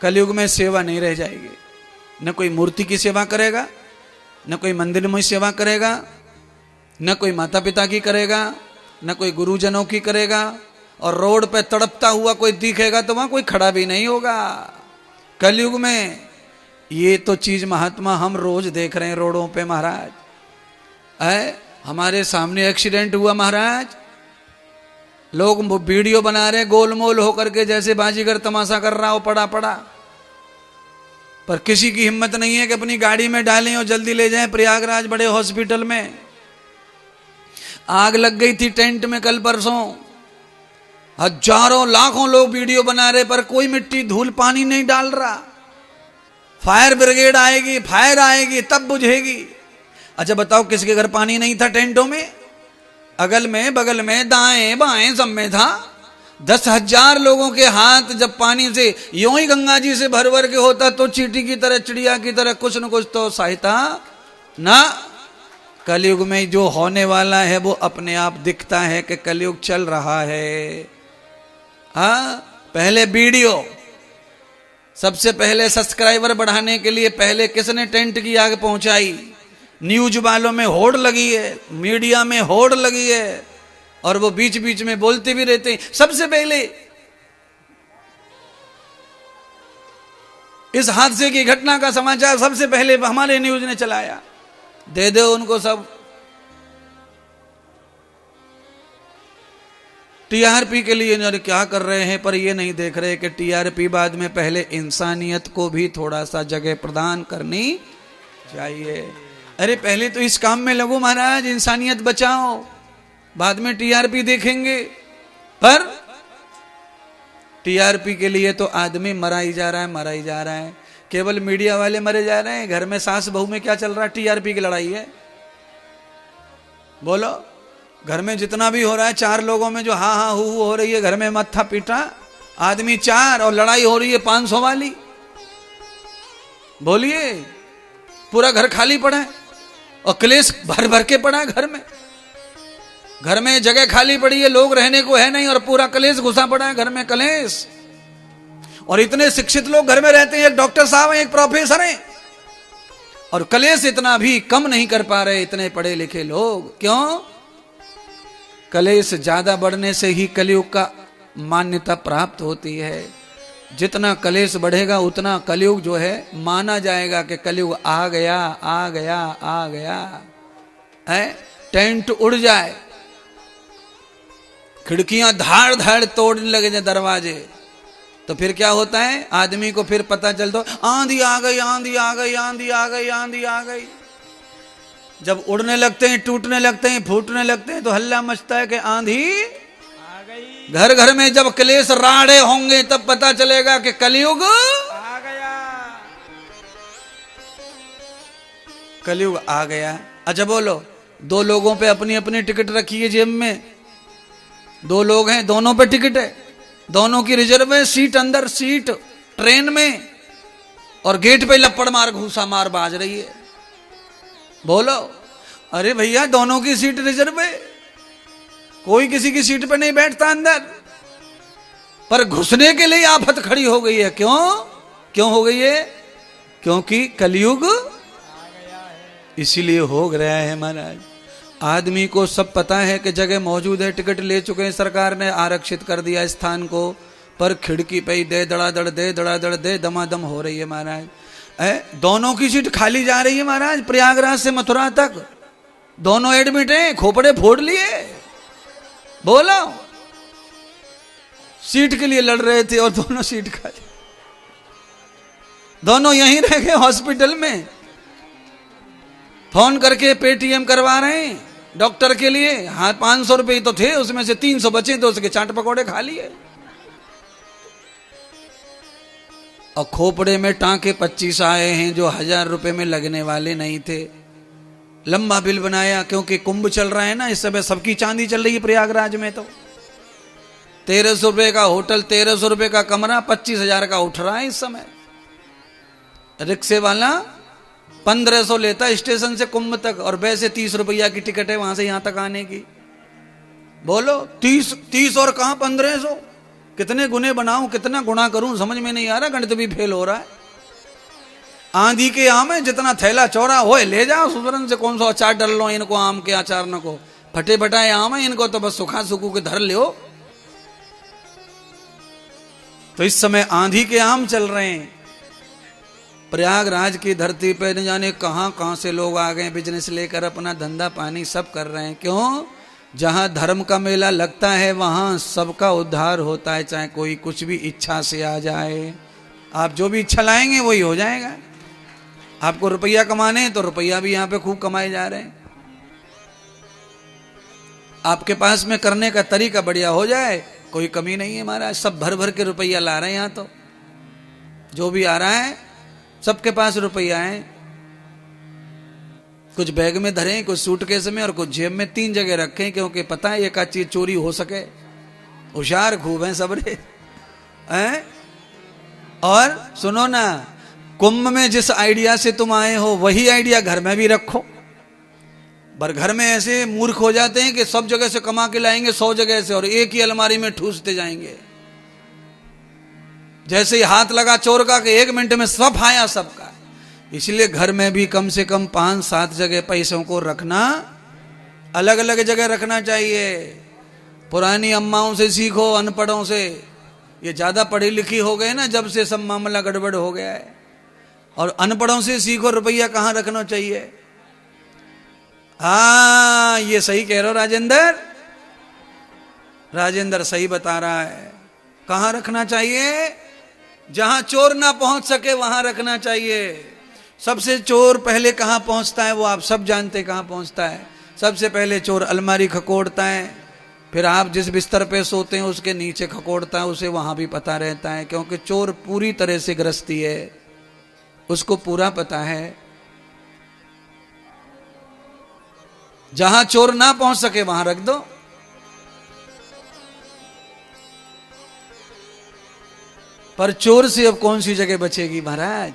कलयुग में सेवा नहीं रह जाएगी। न कोई मूर्ति की सेवा करेगा, न कोई मंदिर में सेवा करेगा, न कोई माता पिता की करेगा, न कोई गुरुजनों की करेगा। और रोड पे तड़पता हुआ कोई दिखेगा तो वहां कोई खड़ा भी नहीं होगा। कलयुग में ये तो चीज महात्मा हम रोज देख रहे हैं रोडों पे महाराज। हमारे सामने एक्सीडेंट हुआ महाराज, लोग वीडियो बना रहे गोलमोल होकर के, जैसे बाजीगर तमाशा कर रहा हो पड़ा पड़ा। पर किसी की हिम्मत नहीं है कि अपनी गाड़ी में डालें और जल्दी ले जाएं प्रयागराज बड़े हॉस्पिटल में। आग लग गई थी टेंट में कल परसों, हजारों लाखों लोग वीडियो बना रहे पर कोई मिट्टी धूल पानी नहीं डाल रहा। फायर ब्रिगेड आएगी, फायर आएगी तब बुझेगी। अच्छा बताओ किसके घर पानी नहीं था टेंटों में? अगल में बगल में दाएं बाएं सब में था। 10,000 लोगों के हाथ जब पानी से यूं ही गंगा जी से भर भर के होता तो चींटी की तरह चिड़िया की तरह कुछ न कुछ तो सहायता ना। कलयुग में जो होने वाला है वो अपने आप दिखता है कि कलयुग चल रहा है। पहले वीडियो, सबसे पहले सब्सक्राइबर बढ़ाने के लिए पहले किसने टेंट की आग पहुंचाई? न्यूज वालों में होड़ लगी है, मीडिया में होड़ लगी है, और वो बीच बीच में बोलते भी रहते हैं। सबसे पहले इस हादसे की घटना का समाचार सबसे पहले हमारे न्यूज ने चलाया। दे दो उनको सब। टीआरपी के लिए क्या कर रहे हैं, पर ये नहीं देख रहे कि टीआरपी बाद में पहले इंसानियत को भी थोड़ा सा जगह प्रदान करनी चाहिए। अरे पहले तो इस काम में लगो महाराज, इंसानियत बचाओ, बाद में टीआरपी देखेंगे। पर टीआरपी के लिए तो आदमी मरा ही जा रहा है, मरा ही जा रहा है। केवल मीडिया वाले मरे जा रहे हैं। घर में सास बहू में क्या चल रहा है? टीआरपी की लड़ाई है। बोलो, घर में जितना भी हो रहा है, 4 लोगों में जो हाँ हाँ हु हो रही है, घर में मत्था पीटा आदमी 4 और लड़ाई हो रही है 500 वाली। बोलिए, पूरा घर खाली पड़ा है और क्लेश भर भर के पड़ा है घर में। घर में जगह खाली पड़ी है, लोग रहने को है नहीं, और पूरा कलेश घुसा पड़ा है घर में, कलेश। और इतने शिक्षित लोग घर में रहते हैं, एक डॉक्टर साहब हैं, एक प्रोफेसर हैं, और कलेश इतना भी कम नहीं कर पा रहे इतने पढ़े लिखे लोग। क्यों? कलेश ज्यादा बढ़ने से ही कलयुग का मान्यता प्राप्त होती है। जितना कलेश बढ़ेगा उतना कलयुग जो है माना जाएगा कि कलयुग आ गया, आ गया, आ गया है। टेंट उड़ जाए, खिड़कियां धाड़ धाड़ तोड़ने लगे दरवाजे, तो फिर क्या होता है? आदमी को फिर पता चलता आंधी आ गई, आंधी आ गई, आंधी आ गई, आंधी आ गई। जब उड़ने लगते हैं, टूटने लगते हैं, फूटने लगते हैं, तो हल्ला मचता है कि आंधी आ गई। घर घर में जब क्लेश राड़े होंगे तब पता चलेगा कि कलयुग आ गया, कलयुग आ गया। अच्छा बोलो, 2 लोगों पे अपनी अपनी टिकट रखी है जेब में। 2 लोग हैं, दोनों पे टिकट है, दोनों की रिजर्व है सीट, अंदर सीट ट्रेन में, और गेट पे लपड़ मार घूसा मार बाज रही है। बोलो, अरे भैया दोनों की सीट रिजर्व है, कोई किसी की सीट पे नहीं बैठता अंदर, पर घुसने के लिए आफत खड़ी हो गई है। क्यों? क्यों हो गई है? क्योंकि कलयुग इसीलिए हो गया है महाराज। आदमी को सब पता है कि जगह मौजूद है, टिकट ले चुके हैं, सरकार ने आरक्षित कर दिया स्थान को, पर खिड़की पे ही दे धड़ाधड़, दे धड़ाधड़, दे दमादम हो रही है महाराज। दोनों की सीट खाली जा रही है महाराज, प्रयागराज से मथुरा तक दोनों एडमिट हैं, खोपड़े फोड़ लिए। बोलो, सीट के लिए लड़ रहे थे और दोनों सीट खाली, दोनों यहीं रह गए हॉस्पिटल में। फोन करके पेटीएम करवा रहे हैं डॉक्टर के लिए। हाँ, 500 रुपए तो थे, उसमें से 300 बचे तो उसके चाट पकौड़े खा लिए। और खोपड़े में टांके 25 आए हैं जो 1000 रुपए में लगने वाले नहीं थे। लंबा बिल बनाया, क्योंकि कुंभ चल रहा है ना इस समय, सबकी चांदी चल रही है प्रयागराज में। तो 1300 रुपए का होटल, 1300 रुपए का कमरा, 25,000 का उठ रहा है इस समय। रिक्शे वाला 1500 लेता है स्टेशन से कुंभ तक, और वैसे 30 रुपया की टिकट है वहां से यहां तक आने की। बोलो, 30 और कहां 1500, कितने गुने बनाऊं, कितना गुणा करूं, समझ में नहीं आ रहा, गणित भी फेल हो रहा है। आंधी के आम है, जितना थैला चौड़ा हो ले जाओ, सुबरन से कौन सा अचार डल लो इनको, आम के अचार न को, फटे फटाए आम है इनको तो बस सुखा सुखू के धर ले। तो इस समय आंधी के आम चल रहे हैं। प्रयागराज की धरती पे न जाने कहां कहां से लोग आ गए, बिजनेस लेकर अपना धंधा पानी सब कर रहे हैं। क्यों? जहां धर्म का मेला लगता है वहां सबका उद्धार होता है, चाहे कोई कुछ भी इच्छा से आ जाए। आप जो भी इच्छा लाएंगे वही हो जाएगा। आपको रुपया कमाने हैं तो रुपया भी यहां पे खूब कमाए जा रहे हैं। आपके पास में करने का तरीका बढ़िया हो जाए, कोई कमी नहीं है महाराज। सब भर भर के रुपया ला रहे हैं यहां, तो जो भी आ रहा है सबके पास रुपया है। कुछ बैग में धरे, कुछ सूटकेस में और कुछ जेब में, 3 जगह रखें, क्योंकि पता है एक चीज चोरी हो सके। होशियार खूब है सबरे हैं। और सुनो ना, कुंभ में जिस आइडिया से तुम आए हो वही आइडिया घर में भी रखो। पर घर में ऐसे मूर्ख हो जाते हैं कि सब जगह से कमा के लाएंगे 100 जगह से और एक ही अलमारी में ठूसते जाएंगे। जैसे ही हाथ लगा चोर का कि 1 मिनट में सब आया सबका। इसलिए घर में भी कम से कम 5-7 जगह पैसों को रखना, अलग अलग जगह रखना चाहिए। पुरानी अम्माओं से सीखो, अनपढ़ों से। ये ज्यादा पढ़ी लिखी हो गए ना, जब से सब मामला गड़बड़ हो गया है। और अनपढ़ों से सीखो रुपया कहां रखना चाहिए। हाँ, ये सही कह रहे हो राजेंद्र, राजेंद्र सही बता रहा है। कहां रखना चाहिए? जहां चोर ना पहुंच सके वहां रखना चाहिए। सबसे चोर पहले कहां पहुंचता है वो आप सब जानते, कहां पहुंचता है। सबसे पहले चोर अलमारी खकोड़ता है, फिर आप जिस बिस्तर पे सोते हैं उसके नीचे खकोड़ता है, उसे वहां भी पता रहता है, क्योंकि चोर पूरी तरह से ग्रस्ती है, उसको पूरा पता है। जहां चोर ना पहुंच सके वहां रख दो। पर चोर से अब कौन सी जगह बचेगी महाराज?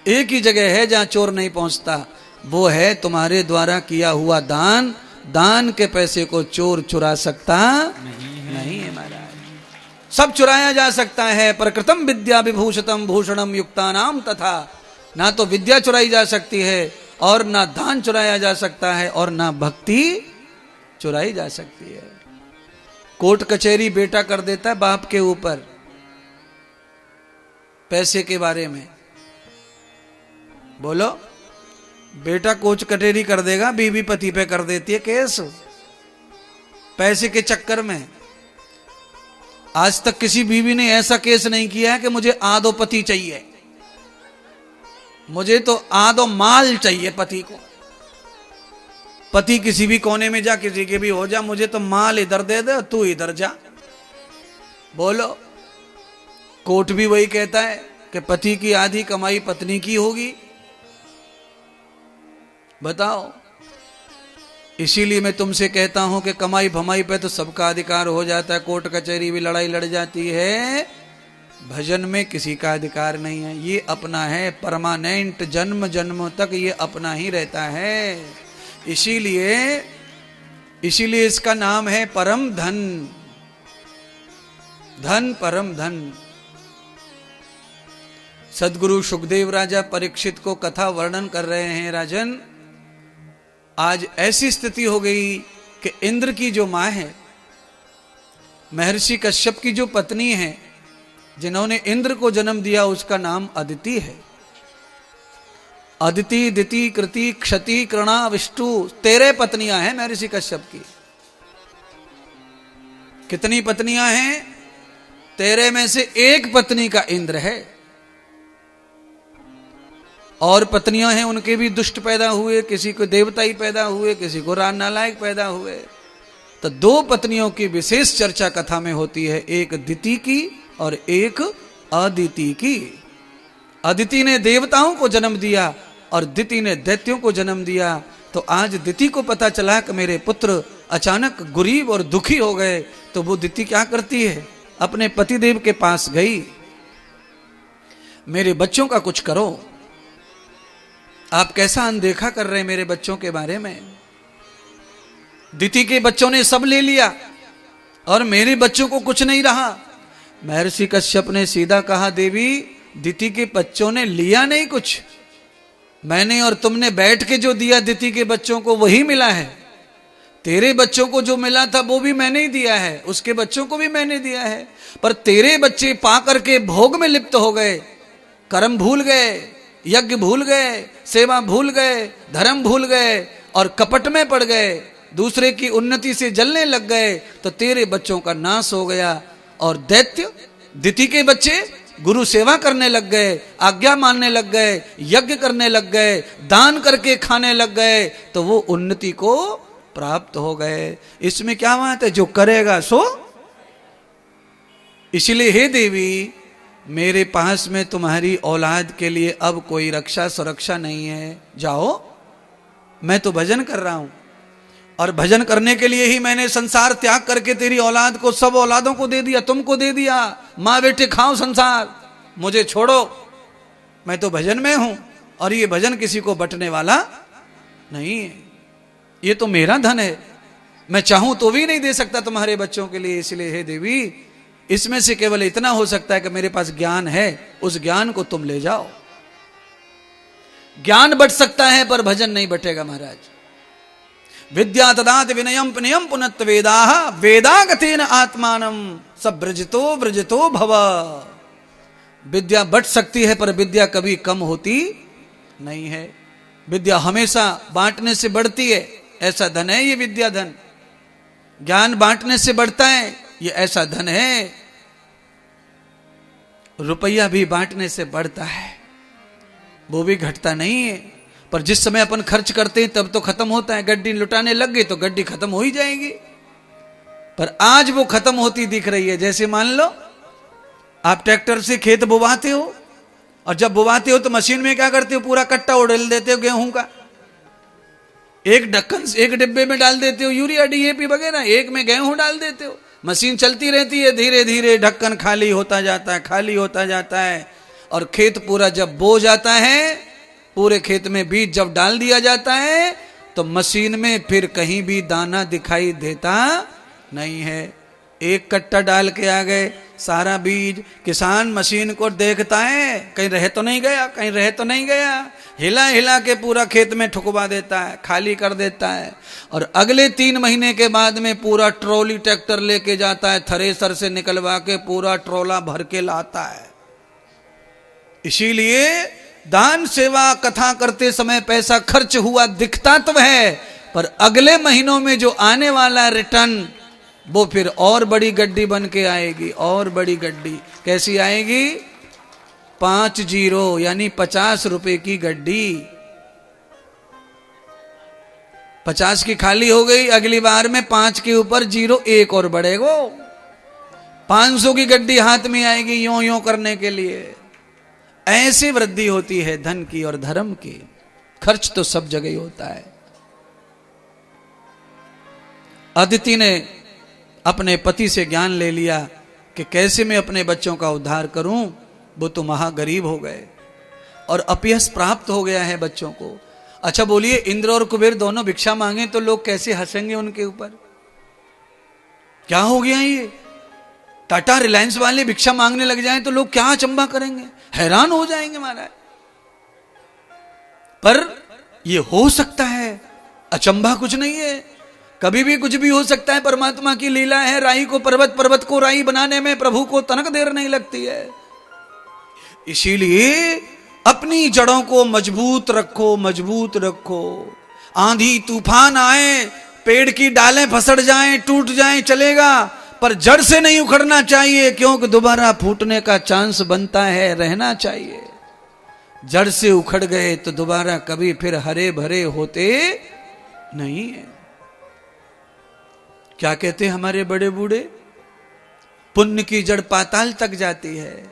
एक ही जगह है जहां चोर नहीं पहुंचता, वो है तुम्हारे द्वारा किया हुआ दान। दान के पैसे को चोर चुरा सकता नहीं है महाराज। सब चुराया जा सकता है, प्रकृतम विद्या विभूषितम भूषणम युक्तानाम तथा। ना तो विद्या चुराई जा सकती है, और ना दान चुराया जा सकता है, और ना भक्ति चुराई जा सकती है। कोर्ट कचहरी बेटा कर देता है बाप के ऊपर पैसे के बारे में। बोलो, बेटा कोर्ट कचहरी कर देगा, बीवी पति पे कर देती है केस पैसे के चक्कर में। आज तक किसी बीवी ने ऐसा केस नहीं किया है कि मुझे आधो पति चाहिए, मुझे तो आधो माल चाहिए पति को। पति किसी भी कोने में जा, किसी के भी हो जा, मुझे तो माल इधर दे दे, तू इधर जा। बोलो, कोर्ट भी वही कहता है कि पति की आधी कमाई पत्नी की होगी। बताओ, इसीलिए मैं तुमसे कहता हूं कि कमाई भमाई पे तो सबका अधिकार हो जाता है। कोर्ट कचहरी भी लड़ाई लड़ जाती है, भजन में किसी का अधिकार नहीं है। ये अपना है, परमानेंट, जन्म जन्मों तक ये अपना ही रहता है। इसीलिए इसका नाम है परम धन। धन परम धन। सदगुरु सुखदेव राजा परीक्षित को कथा वर्णन कर रहे हैं। राजन, आज ऐसी स्थिति हो गई कि इंद्र की जो मां है, महर्षि कश्यप की जो पत्नी है, जिन्होंने इंद्र को जन्म दिया, उसका नाम अदिति है। अदिति, दिति, कृति, क्षति, कृणा, विष्टु, 13 पत्नियां हैं महर्षि कश्यप की। कितनी पत्नियां हैं? 13 में से एक पत्नी का इंद्र है। और पत्नियां हैं उनके भी दुष्ट पैदा हुए, किसी को देवता ही पैदा हुए, किसी को नालायक पैदा हुए। तो 2 पत्नियों की विशेष चर्चा कथा में होती है, एक दिति की और एक अदिति की। अदिति ने देवताओं को जन्म दिया और दिति ने दैत्यों को जन्म दिया। तो आज दिति को पता चला कि मेरे पुत्र अचानक गरीब और दुखी हो गए, तो वो दिति क्या करती है? अपने पतिदेव के पास गई, मेरे बच्चों का कुछ करो। आप कैसा अनदेखा कर रहे हैं मेरे बच्चों के बारे में? दिति के बच्चों ने सब ले लिया और मेरे बच्चों को कुछ नहीं रहा। महर्षि कश्यप ने सीधा कहा, देवी दिति के बच्चों ने लिया नहीं कुछ, मैंने और तुमने बैठ के जो दिया दिति के बच्चों को वही मिला है। तेरे बच्चों को जो मिला था वो भी मैंने ही दिया है, उसके बच्चों को भी मैंने दिया है। पर तेरे बच्चे पा करके भोग में लिप्त हो गए, कर्म भूल गए, यज्ञ भूल गए, सेवा भूल गए, धर्म भूल गए और कपट में पड़ गए, दूसरे की उन्नति से जलने लग गए, तो तेरे बच्चों का नाश हो गया। और दैत्य दिति के बच्चे गुरु सेवा करने लग गए, आज्ञा मानने लग गए, यज्ञ करने लग गए, दान करके खाने लग गए, तो वो उन्नति को प्राप्त हो गए। इसमें क्या बात है, जो करेगा सो। इसलिए हे देवी, मेरे पास में तुम्हारी औलाद के लिए अब कोई रक्षा सुरक्षा नहीं है, जाओ, मैं तो भजन कर रहा हूं और भजन करने के लिए ही मैंने संसार त्याग करके तेरी औलाद को, सब औलादों को दे दिया, तुमको दे दिया। माँ बेटे खाओ संसार, मुझे छोड़ो, मैं तो भजन में हूं और ये भजन किसी को बंटने वाला नहीं है, ये तो मेरा धन है, मैं चाहूं तो भी नहीं दे सकता तुम्हारे बच्चों के लिए। इसलिए हे देवी, इसमें से केवल इतना हो सकता है कि मेरे पास ज्ञान है, उस ज्ञान को तुम ले जाओ। ज्ञान बट सकता है पर भजन नहीं बटेगा महाराज। विद्या तदात विनयम पुनयम पुनत्व वेदाः वेदागतेन आत्मानम सब्रजतो व्रजतो भव। विद्या बट सकती है पर विद्या कभी कम होती नहीं है। विद्या हमेशा बांटने से बढ़ती है, ऐसा धन है ये विद्या धन। ज्ञान बांटने से बढ़ता है, ये ऐसा धन है। रुपया भी बांटने से बढ़ता है, वो भी घटता नहीं है। पर जिस समय अपन खर्च करते हैं तब तो खत्म होता है। गड्डी लुटाने लग गई तो गड्डी खत्म हो ही जाएगी, पर आज वो खत्म होती दिख रही है। जैसे मान लो आप ट्रैक्टर से खेत बुवाते हो और जब बुवाते हो तो मशीन में क्या करते हो, पूरा कट्टा उड़ेल देते हो गेहूं का, एक ढक्कन एक डिब्बे में डाल देते हो यूरिया डीएपी वगैरह, एक में गेहूं डाल देते हो, मशीन चलती रहती है, धीरे धीरे ढक्कन खाली होता जाता है, खाली होता जाता है। और खेत पूरा जब बो जाता है, पूरे खेत में बीज जब डाल दिया जाता है तो मशीन में फिर कहीं भी दाना दिखाई देता नहीं है। एक कट्टा डाल के आ गए, सारा बीज, किसान मशीन को देखता है कहीं रह तो नहीं गया, कहीं रह तो नहीं गया, हिला हिला के पूरा खेत में ठुकवा देता है, खाली कर देता है। और अगले 3 महीने के बाद में पूरा ट्रॉली ट्रैक्टर लेके जाता है, थ्रेसर से निकलवा के पूरा ट्रोला भर के लाता है। इसीलिए दान सेवा कथा करते समय पैसा खर्च हुआ दिखता तो है, पर अगले महीनों में जो आने वाला रिटर्न वो फिर और बड़ी गड्डी बन के आएगी, और बड़ी गड्डी। कैसी आएगी? 50 यानी 50 रुपए की गड्डी। 50 की खाली हो गई, अगली बार में 5 के ऊपर 0 एक और बढ़ेगा, 500 की गड्डी हाथ में आएगी यों यों करने के लिए। ऐसे वृद्धि होती है धन की और धर्म की। खर्च तो सब जगह ही होता है। अदिति ने अपने पति से ज्ञान ले लिया कि कैसे मैं अपने बच्चों का उद्धार करूं। वो तो महागरीब हो गए और अपयश प्राप्त हो गया है बच्चों को। अच्छा बोलिए, इंद्र और कुबेर दोनों भिक्षा मांगे तो लोग कैसे हंसेंगे उनके ऊपर? क्या हो गया ये? टाटा रिलायंस वाले भिक्षा मांगने लग जाएं तो लोग क्या अचंभा करेंगे, हैरान हो जाएंगे महाराज। पर ये हो सकता है, अचंभा कुछ नहीं है, कभी भी कुछ भी हो सकता है। परमात्मा की लीला है। राई को पर्वत, पर्वत को राई बनाने में प्रभु को तनक देर नहीं लगती है। इसीलिए अपनी जड़ों को मजबूत रखो, मजबूत रखो। आंधी तूफान आए, पेड़ की डालें फसड़ जाएं, टूट जाएं, चलेगा, पर जड़ से नहीं उखड़ना चाहिए, क्योंकि दोबारा फूटने का चांस बनता है, रहना चाहिए। जड़ से उखड़ गए तो दोबारा कभी फिर हरे भरे होते नहीं है। क्या कहते हैं हमारे बड़े बूढ़े? पुण्य की जड़ पाताल तक जाती है,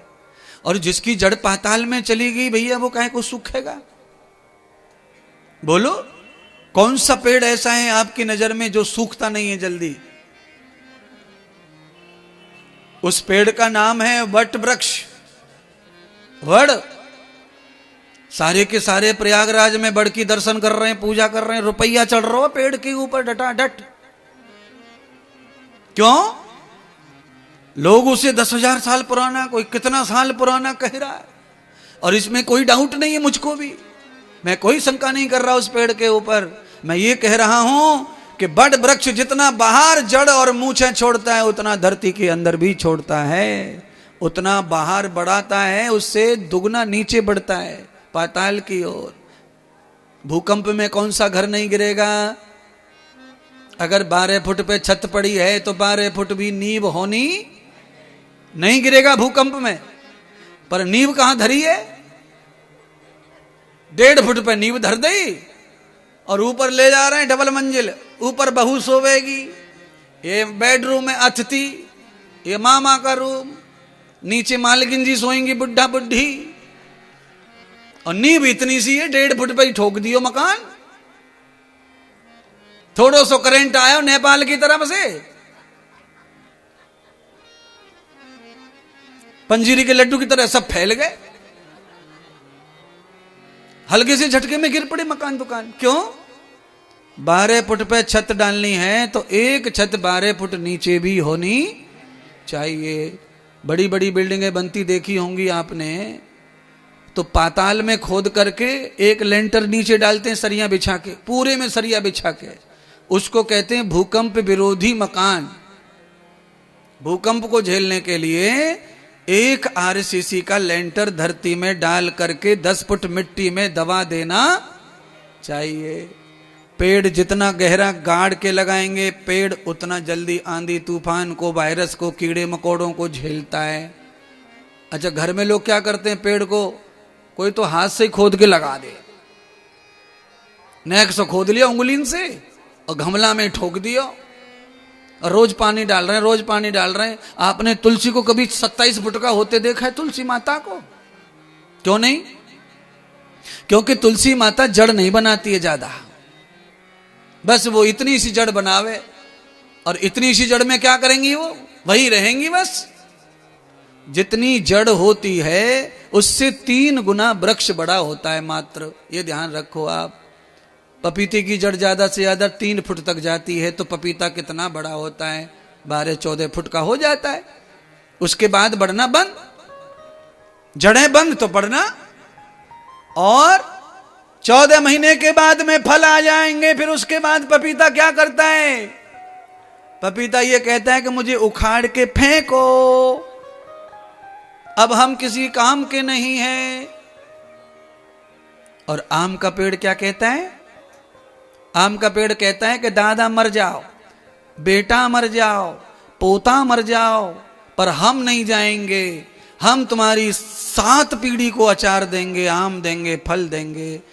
और जिसकी जड़ पाताल में चली गई भैया वो काहे को सूखेगा? बोलो, कौन सा पेड़ ऐसा है आपकी नजर में जो सूखता नहीं है जल्दी? उस पेड़ का नाम है वट वृक्ष। वड़, सारे के सारे प्रयागराज में वड़ की दर्शन कर रहे हैं, पूजा कर रहे हैं, रुपया चढ़ रहा है पेड़ के ऊपर डटा डट। क्यों? लोग उसे 10,000 साल पुराना, कोई कितना साल पुराना कह रहा है, और इसमें कोई डाउट नहीं है मुझको भी, मैं कोई शंका नहीं कर रहा उस पेड़ के ऊपर। मैं ये कह रहा हूं कि बड़ वृक्ष जितना बाहर जड़ और मूछें छोड़ता है उतना धरती के अंदर भी छोड़ता है, उतना बाहर बढ़ाता है, उससे दुगना नीचे बढ़ता है पाताल की ओर। भूकंप में कौन सा घर नहीं गिरेगा? अगर 12 फुट पे छत पड़ी है तो 12 फुट भी नींव होनी, नहीं गिरेगा भूकंप में। पर नींव कहां धरी है? 1.5 फुट पे नींव धर दी और ऊपर ले जा रहे हैं डबल मंजिल, ऊपर बहू सोवेगी, ये बेडरूम में अतिथि, ये मामा का रूम, नीचे मालकिन जी सोएंगी बुढ़ा बुढ़ी, और नींव इतनी सी है 1.5 फुट पे ही ठोक दियो मकान। थोड़ो सो करंट आया नेपाल की तरफ से, पंजीरी के लड्डू की तरह सब फैल गए, हल्के से झटके में गिर पड़े मकान दुकान। क्यों? 12 फुट पे छत डालनी है तो एक छत 12 फुट नीचे भी होनी चाहिए। बड़ी बड़ी बिल्डिंगें बनती देखी होंगी आपने, तो पाताल में खोद करके एक लेंटर नीचे डालते हैं सरिया बिछा के, पूरे में सरिया बिछा के, उसको कहते हैं भूकंप विरोधी मकान। भूकंप को झेलने के लिए एक आरसीसी का लेंटर धरती में डाल करके 10 फुट मिट्टी में दबा देना चाहिए। पेड़ जितना गहरा गाड़ के लगाएंगे, पेड़ उतना जल्दी आंधी तूफान को, वायरस को, कीड़े मकोड़ों को झेलता है। अच्छा, घर में लोग क्या करते हैं? पेड़ को कोई तो हाथ से खोद के लगा दे, नेक से खोद लिया उंगलीन से और गमला में ठोक दिया, और रोज पानी डाल रहे हैं, रोज पानी डाल रहे हैं। आपने तुलसी को कभी 27 फुट का होते देखा है? तुलसी माता को क्यों नहीं? क्योंकि तुलसी माता जड़ नहीं बनाती है ज्यादा, बस वो इतनी सी जड़ बनावे, और इतनी सी जड़ में क्या करेंगी? वो वही रहेंगी बस। जितनी जड़ होती है उससे 3 गुना वृक्ष बड़ा होता है मात्र, ये ध्यान रखो आप। पपीते की जड़ ज्यादा से ज्यादा 3 फुट तक जाती है, तो पपीता कितना बड़ा होता है? 12-14 फुट का हो जाता है। उसके बाद बढ़ना बंद, जड़ें बंद तो बढ़ना, और 14 महीने के बाद में फल आ जाएंगे। फिर उसके बाद पपीता क्या करता है? पपीता ये कहता है कि मुझे उखाड़ के फेंको, अब हम किसी काम के नहीं हैं। और आम का पेड़ क्या कहता है? आम का पेड़ कहता है कि दादा मर जाओ, बेटा मर जाओ, पोता मर जाओ, पर हम नहीं जाएंगे, हम तुम्हारी 7 पीढ़ी को अचार देंगे, आम देंगे, फल देंगे।